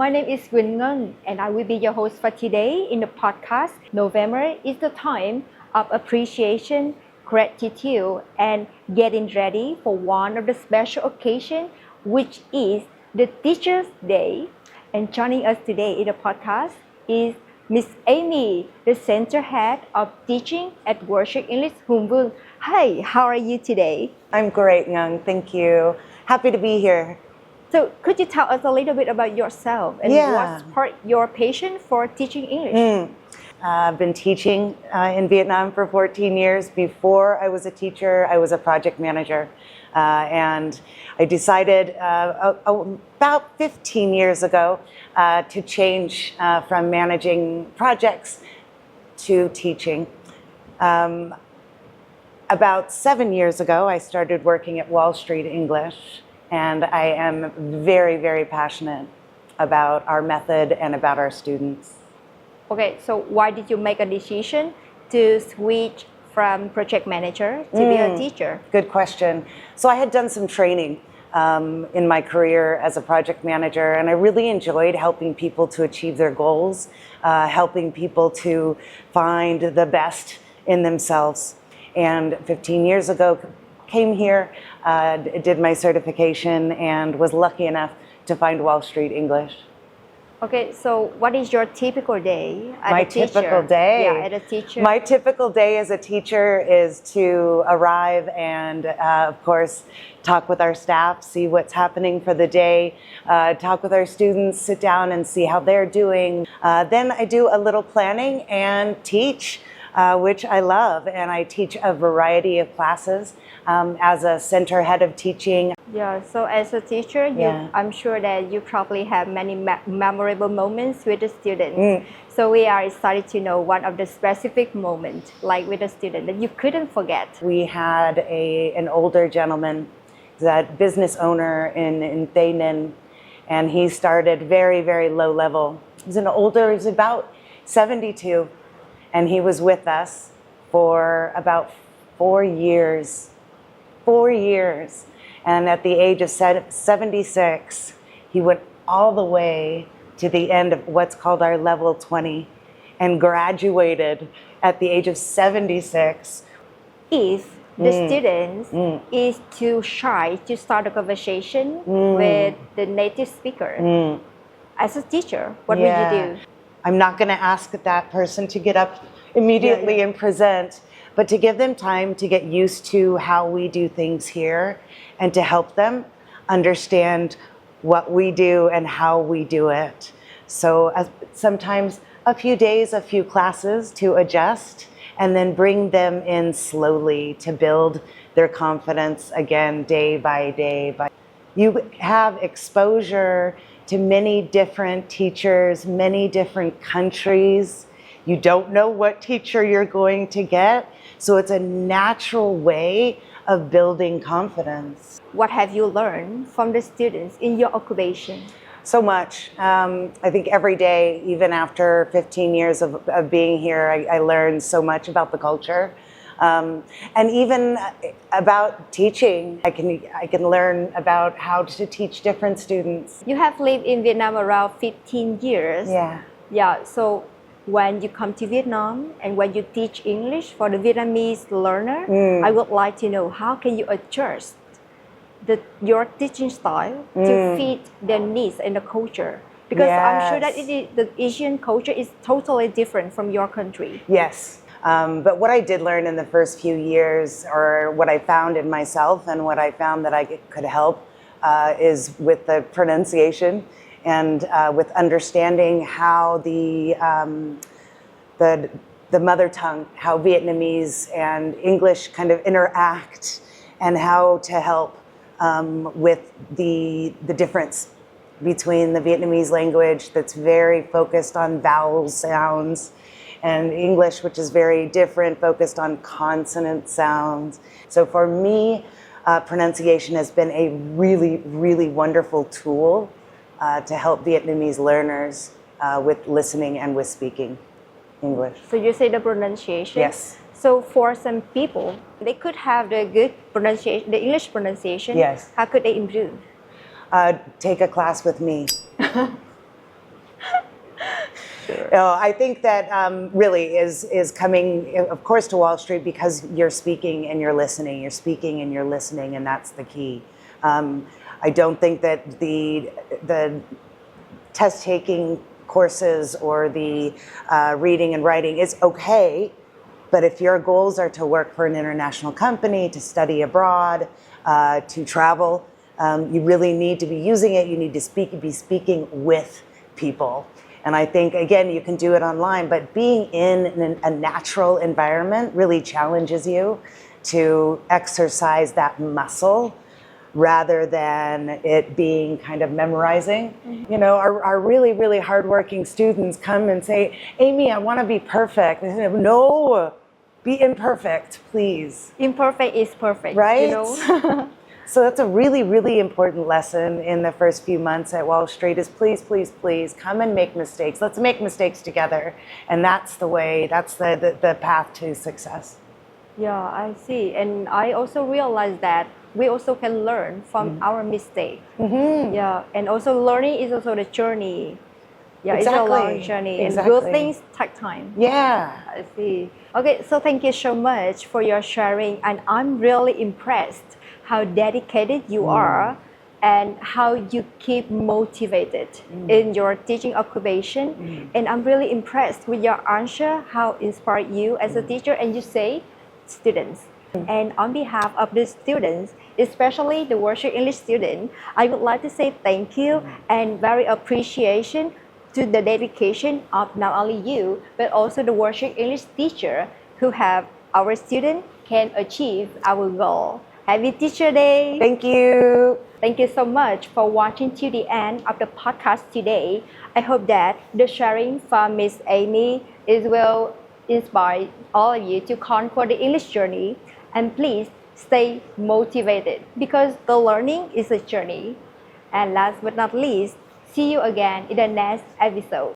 My name is ĐỹＮg and I will be your host for today in the podcast. November is the time of appreciation, gratitude, and getting ready for one of the special occasions, which is the Teacher's Day. And joining us today in the podcast is Miss Amie, the center head of teaching at Worship English Hùng. Hi, how are you today? I'm great, Ngung. Thank you. Happy to be here. So could you tell us a little bit about yourself and what's part your passion for teaching English? I've been teaching in Vietnam for 14 years. Before I was a teacher, I was a project manager. And I decided about 15 years ago to change from managing projects to teaching. About 7 years ago, I started working at Wall Street English, and I am very, very passionate about our method and about our students. Okay, so why did you make a decision to switch from project manager to be a teacher? Good question. So I had done some training in my career as a project manager, and I really enjoyed helping people to achieve their goals, helping people to find the best in themselves. And 15 years ago, came here, did my certification, and was lucky enough to find Wall Street English. Okay, so what is your typical day as My a teacher? typical day? Yeah, as a teacher. My typical day as a teacher is to arrive and, of course, talk with our staff, see what's happening for the day, talk with our students, sit down and see how they're doing. Then I do a little planning and teach, which I love, and I teach a variety of classes as a center head of teaching. Yeah, so as a teacher, I'm sure that you probably have many memorable moments with the students. So we are excited to know one of the specific moments, like with a student, that you couldn't forget. We had an older gentleman, that business owner in Tây Ninh, and he started very, very low level. He was about 72, and he was with us for about 4 years. 4 years. And at the age of 76, he went all the way to the end of what's called our level 20 and graduated at the age of 76. If the students is too shy to start a conversation with the native speaker, as a teacher, what would you do? I'm not going to ask that person to get up immediately and present, but to give them time to get used to how we do things here and to help them understand what we do and how we do it. So sometimes a few days, a few classes to adjust, and then bring them in slowly to build their confidence again day by day. You have exposure to many different teachers, many different countries. You don't know what teacher you're going to get, so it's a natural way of building confidence. What have you learned from the students in your occupation? So much. I think every day, even after 15 years of being here, I learned so much about the culture. And even about teaching, I can learn about how to teach different students. You have lived in Vietnam around 15 years. Yeah, so when you come to Vietnam and when you teach English for the Vietnamese learner, I would like to know how can you adjust your teaching style to fit their needs and the culture? Because I'm sure that the Asian culture is totally different from your country. Yes. But what I did learn in the first few years, or what I found in myself and what I found that I could help is with the pronunciation and with understanding how the mother tongue, how Vietnamese and English kind of interact, and how to help with the difference between the Vietnamese language that's very focused on vowel sounds and English, which is very different, focused on consonant sounds. So for me, pronunciation has been a really, really wonderful tool to help Vietnamese learners with listening and with speaking English. So you say the pronunciation? Yes. So for some people, they could have the good pronunciation, the English pronunciation. Yes. How could they improve? Take a class with me. Sure. I think that really is coming, of course, to Wall Street because you're speaking and you're listening. You're speaking and you're listening, and that's the key. I don't think that the test-taking courses or the reading and writing is okay, but if your goals are to work for an international company, to study abroad, to travel, you really need to be using it. You need to be speaking with people. And I think, again, you can do it online, but being in a natural environment really challenges you to exercise that muscle rather than it being kind of memorizing. Mm-hmm. You know, our really, really hardworking students come and say, Amie, I want to be perfect. And I say, no, be imperfect, please. Imperfect is perfect, right? You know? So that's a really, really important lesson in the first few months at Wall Street is please, please, please come and make mistakes. Let's make mistakes together. And that's the way, that's the path to success. Yeah, I see. And I also realized that we also can learn from our mistake. Mm-hmm. Yeah, and also learning is also the journey. Yeah, exactly. It's a long journey. Exactly. And good things take time. Yeah. I see. Okay, so thank you so much for your sharing. And I'm really impressed how dedicated you are and how you keep motivated in your teaching occupation. And I'm really impressed with your answer, how inspired you as a teacher. And you say students. And on behalf of the students, especially the worship English student, I would like to say thank you and very appreciation to the dedication of not only you, but also the worship English teacher who have our student can achieve our goal. Happy Teacher Day! Thank you! Thank you so much for watching to the end of the podcast today. I hope that the sharing from Miss Amie will inspire all of you to conquer the English journey. And please stay motivated because the learning is a journey. And last but not least, see you again in the next episode.